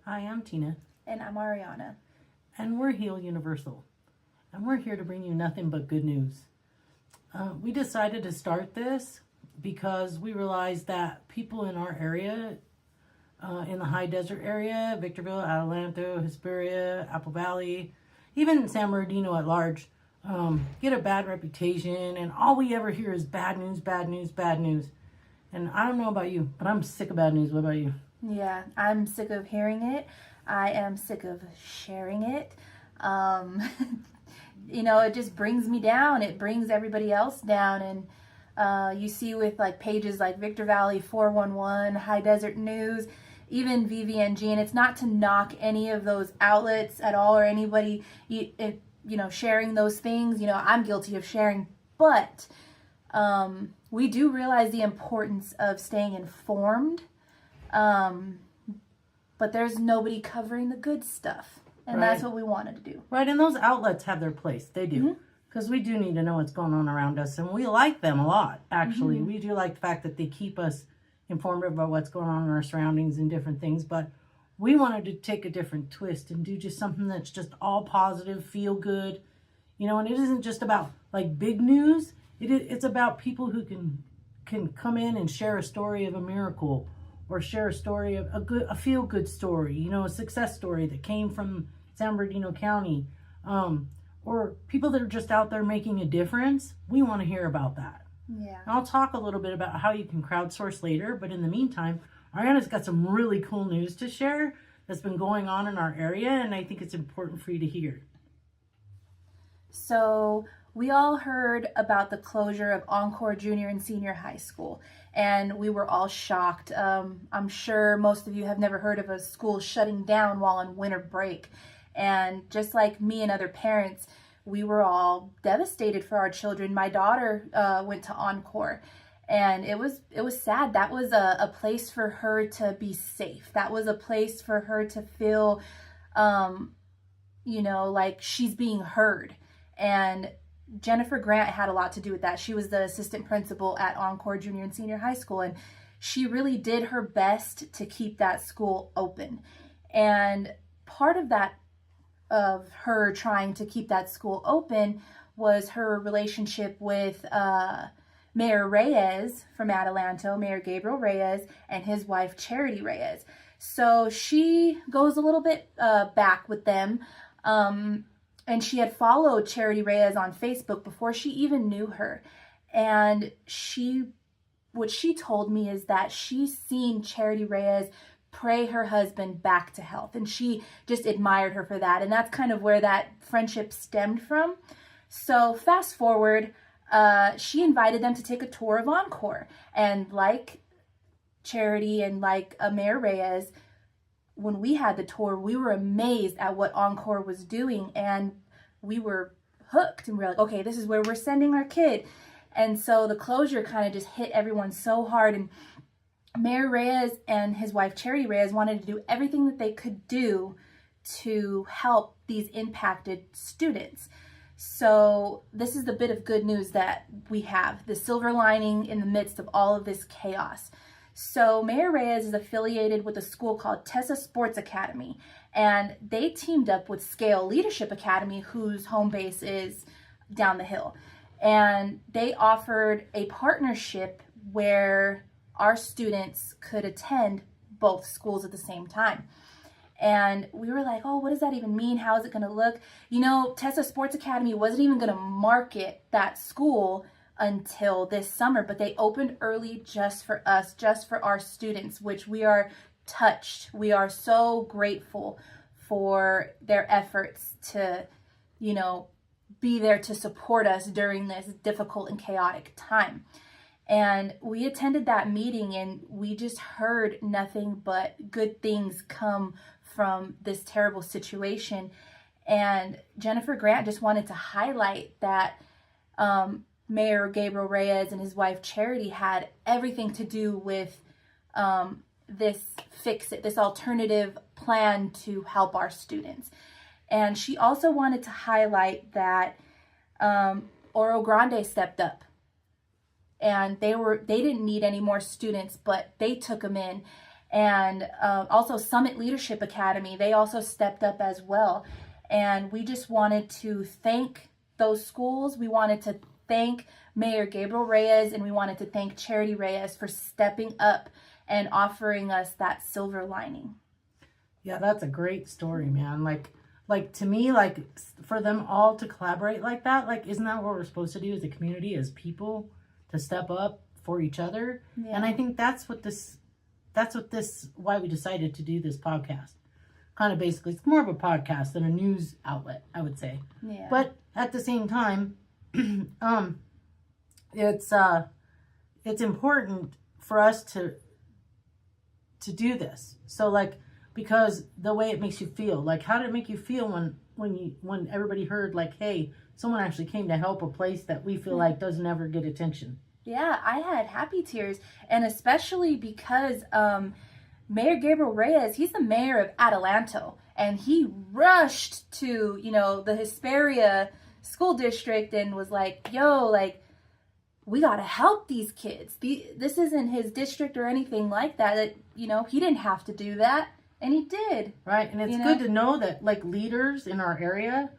Hi, I'm Tina, And I'm Ariana. and we're Heal Universal, and we're here to bring you nothing but good news. We decided to start this because we realized that people in our area, in the high desert area, Victorville, Adelanto, Hesperia, Apple Valley, even San Bernardino at large, get a bad reputation, and all we ever hear is bad news, bad news, bad news. And I don't know about you, but I'm sick of bad news. What about you? Yeah, I'm sick of hearing it. I am sick of sharing it. Um, it just brings me down. It brings everybody else down. And you see with like pages like Victor Valley 411, High Desert News, even VVNG. And it's not to knock any of those outlets at all or anybody, sharing those things. I'm guilty of sharing. But we do realize the importance of staying informed. But there's nobody covering the good stuff. And Right. That's what we wanted to do. Right, and those outlets have their place. They do. Because we do need to know what's going on around us, and we like them a lot, actually. We do like the fact that they keep us informed about what's going on in our surroundings and different things, but we wanted to take a different twist and do just something that's just all positive, feel good, and it isn't just about, like, big news. It's about people who can come in and share a story of a miracle, or share a story of a feel-good story, a success story that came from San Bernardino County, or people that are just out there making a difference. We want to hear about that. Yeah. And I'll talk a little bit about how you can crowdsource later, but in the meantime, Ariana's got some really cool news to share that's been going on in our area, and I think it's important for you to hear. So we all heard about the closure of Encore Junior and Senior High School, and we were all shocked. I'm sure most of you have never heard of a school shutting down while on winter break. And just like me and other parents, we were all devastated for our children. My daughter went to Encore, and it was sad. That was a place for her to be safe. That was a place for her to feel, like she's being heard. And Jennifer Grant had a lot to do with that. She was the assistant principal at Encore Junior and Senior High School, and she really did her best to keep that school open. And part of that, of her trying to keep that school open, was her relationship with Mayor Reyes from Adelanto, Mayor Gabriel Reyes, and his wife Charity Reyes. So she goes a little bit back with them. And she had followed Charity Reyes on Facebook before she even knew her. And what she told me is that she's seen Charity Reyes pray her husband back to health. And she just admired her for that. And that's kind of where that friendship stemmed from. So fast forward, she invited them to take a tour of Encore. And like Charity and like Mayor Reyes, when we had the tour, we were amazed at what Encore was doing, and we were hooked, and we were like, okay, this is where we're sending our kid. And so the closure kind of just hit everyone so hard, and Mayor Reyes and his wife Charity Reyes wanted to do everything that they could do to help these impacted students. So this is the bit of good news that we have, the silver lining in the midst of all of this chaos. So Mayor Reyes is affiliated with a school called Tessa Sports Academy, and they teamed up with Scale Leadership Academy, whose home base is down the hill. And they offered a partnership where our students could attend both schools at the same time. And we were like, oh, what does that even mean? How is it going to look? Tessa Sports Academy wasn't even going to market that school until this summer, but they opened early just for us, just for our students, which we are touched. We are so grateful for their efforts to, be there to support us during this difficult and chaotic time. And we attended that meeting, and we just heard nothing but good things come from this terrible situation. And Jennifer Grant just wanted to highlight that Mayor Gabriel Reyes and his wife Charity had everything to do with this alternative plan to help our students. And she also wanted to highlight that Oro Grande stepped up, and they didn't need any more students, but they took them in. And also Summit Leadership Academy, they also stepped up as well. And we just wanted to thank those schools. We wanted to thank Mayor Gabriel Reyes, and we wanted to thank Charity Reyes for stepping up and offering us that silver lining. Yeah, that's a great story, man. Like to me, like for them all to collaborate like that, like isn't that what we're supposed to do as a community, as people, to step up for each other? Yeah. And I think that's what this why we decided to do this podcast. Kind of basically, it's more of a podcast than a news outlet, I would say. Yeah. But at the same time, it's important for us to do this. So like, because the way it makes you feel, like how did it make you feel when everybody heard like, hey, someone actually came to help a place that we feel like doesn't ever get attention? Yeah, I had happy tears, and especially because Mayor Gabriel Reyes, he's the mayor of Adelanto, and he rushed to, the Hesperia school district and was like, yo, like, we got to help these kids. This isn't his district or anything like that. He didn't have to do that, and he did. Right, and it's good to know that, like, leaders in our area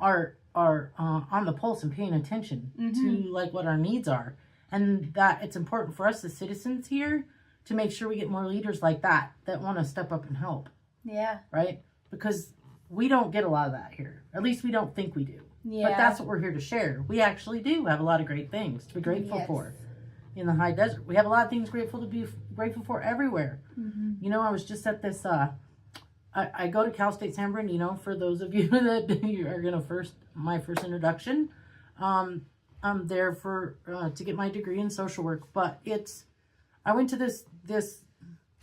are on the pulse and paying attention to, like, what our needs are. And that it's important for us as citizens here to make sure we get more leaders like that want to step up and help. Yeah. Right? Because we don't get a lot of that here. At least we don't think we do. Yeah. But that's what we're here to share. We actually do have a lot of great things to be grateful for in the high desert. We have a lot of things to be grateful for everywhere. Mm-hmm. I was just at this, I go to Cal State San Bernardino, for those of you that are going to my first introduction. I'm there to get my degree in social work, but I went to this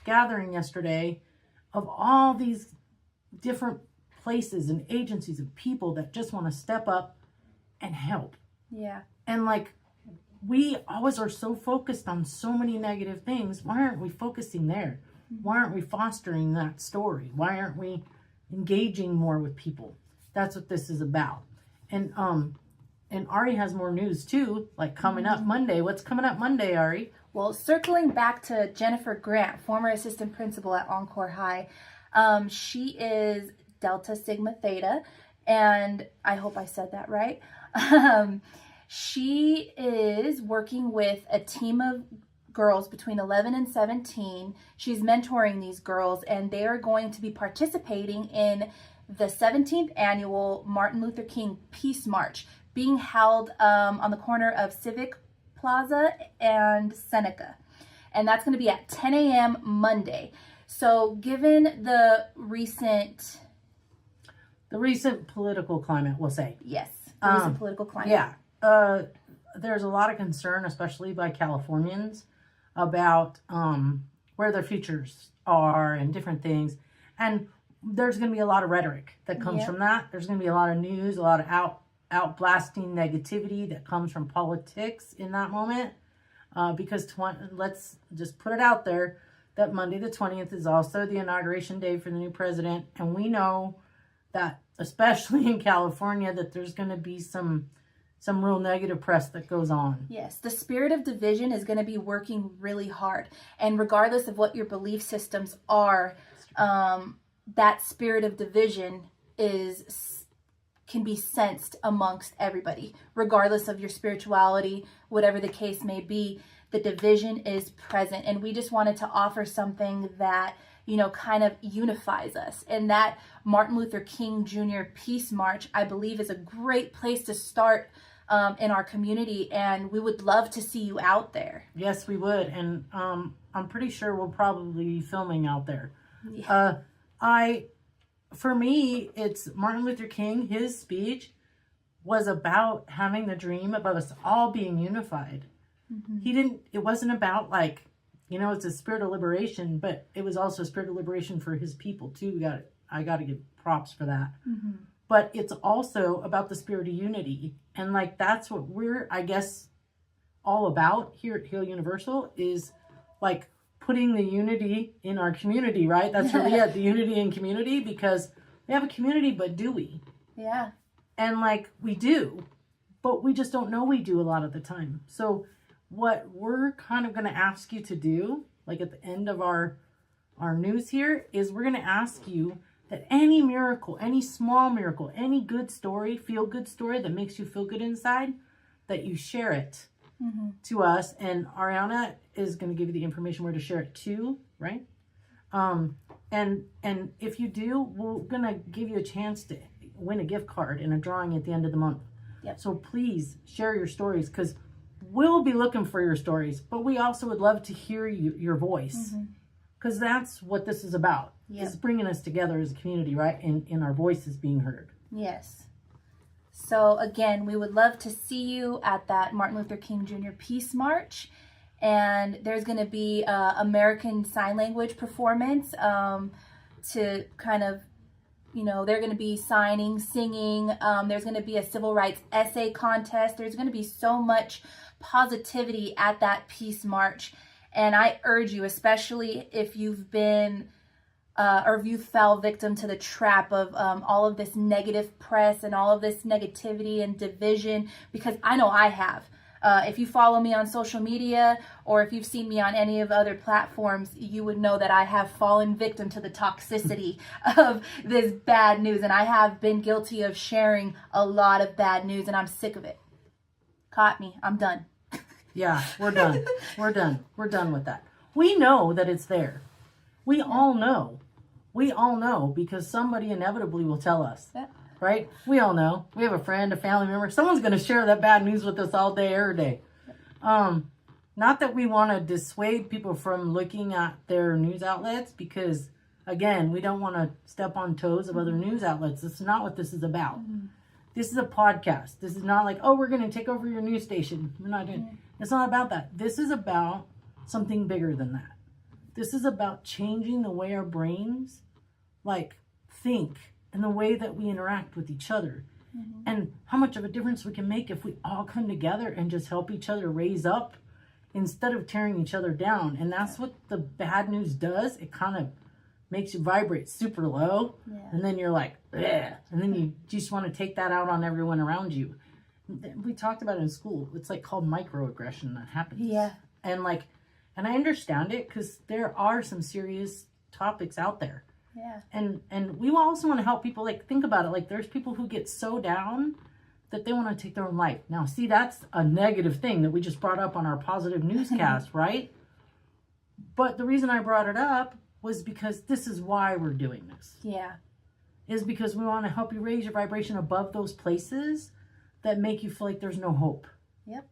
gathering yesterday of all these different places and agencies and people that just want to step up and help. Yeah. And like, we always are so focused on so many negative things. Why aren't we focusing there? Why aren't we fostering that story? Why aren't we engaging more with people? That's what this is about. And Ari has more news too, like coming up Monday. What's coming up Monday, Ari? Well, circling back to Jennifer Grant, former assistant principal at Encore High. She is Delta Sigma Theta, and I hope I said that right. She is working with a team of girls between 11 and 17. She's mentoring these girls, and they are going to be participating in the 17th annual Martin Luther King Peace March, being held on the corner of Civic Plaza and Seneca. And that's going to be at 10 a.m. Monday. So given the recent political climate, we'll say. Yes, the recent political climate. Yeah. There's a lot of concern, especially by Californians, about where their futures are and different things. And there's going to be a lot of rhetoric that comes from that. There's going to be a lot of news, a lot of outblasting negativity that comes from politics in that moment. Because let's just put it out there that Monday the 20th is also the inauguration day for the new president. And we know that, especially in California, that there's going to be some real negative press that goes on. Yes, the spirit of division is going to be working really hard. And regardless of what your belief systems are, that spirit of division can be sensed amongst everybody, regardless of your spirituality, whatever the case may be. The division is present, and we just wanted to offer something that kind of unifies us. And that Martin Luther King Jr. Peace March, I believe, is a great place to start in our community, and we would love to see you out there. Yes, we would, and I'm pretty sure we'll probably be filming out there. Yeah. For me, it's Martin Luther King. His speech was about having the dream about us all being unified. Mm-hmm. It wasn't about it's a spirit of liberation, but it was also a spirit of liberation for his people too. I got to give props for that. Mm-hmm. But it's also about the spirit of unity. And that's what we're, I guess, all about here at Heal Universal, is putting the unity in our community, right? That's really it, the unity in community, because we have a community, but do we? Yeah. And we do, but we just don't know we do a lot of the time. So what we're kind of going to ask you to do, at the end of our our news here is we're going to ask you that any miracle, any small miracle, any good story, feel good story that makes you feel good inside, that you share it to us. And Ariana is going to give you the information where to share it to, right? And if you do, we're going to give you a chance to win a gift card in a drawing at the end of the month. Yep. So please share your stories, because we'll be looking for your stories, but we also would love to hear your voice, because that's what this is about. Yep. Is bringing us together as a community, right? In our voices being heard. Yes. So again, we would love to see you at that Martin Luther King Jr. Peace March. And there's going to be American Sign Language performance to kind of, you know, they're going to be signing, singing. There's going to be a civil rights essay contest. There's going to be so much positivity at that Peace March. And I urge you, especially if you've been or if you fell victim to the trap of all of this negative press and all of this negativity and division, because I know I have. If you follow me on social media, or if you've seen me on any of the other platforms, you would know that I have fallen victim to the toxicity of this bad news. And I have been guilty of sharing a lot of bad news, and I'm sick of it. Caught me. I'm done. Yeah, we're done. We're done. We're done with that. We know that it's there. We all know. We all know, because somebody inevitably will tell us. Yeah. Right? We all know. We have a friend, a family member. Someone's going to share that bad news with us all day, every day. Not that we want to dissuade people from looking at their news outlets, because, again, we don't want to step on toes of other news outlets. That's not what this is about. This is a podcast. This is not like, oh, we're going to take over your news station. We're not doing. It's not about that. This is about something bigger than that. This is about changing the way our brains, think, and the way that we interact with each other, and how much of a difference we can make if we all come together and just help each other raise up instead of tearing each other down. And that's what the bad news does. It kind of makes you vibrate super low, and then you're like, bleh, and then you just want to take that out on everyone around you. We talked about it in school. It's called microaggression that happens. Yeah. And I understand it, because there are some serious topics out there. Yeah. And we also want to help people. Think about it. There's people who get so down that they want to take their own life. Now, see, that's a negative thing that we just brought up on our positive newscast, right? But the reason I brought it up was because this is why we're doing this. Yeah. Is because we want to help you raise your vibration above those places that make you feel like there's no hope. Yep.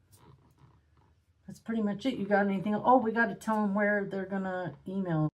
That's pretty much it. You got anything? Oh, we got to tell them where they're going to email.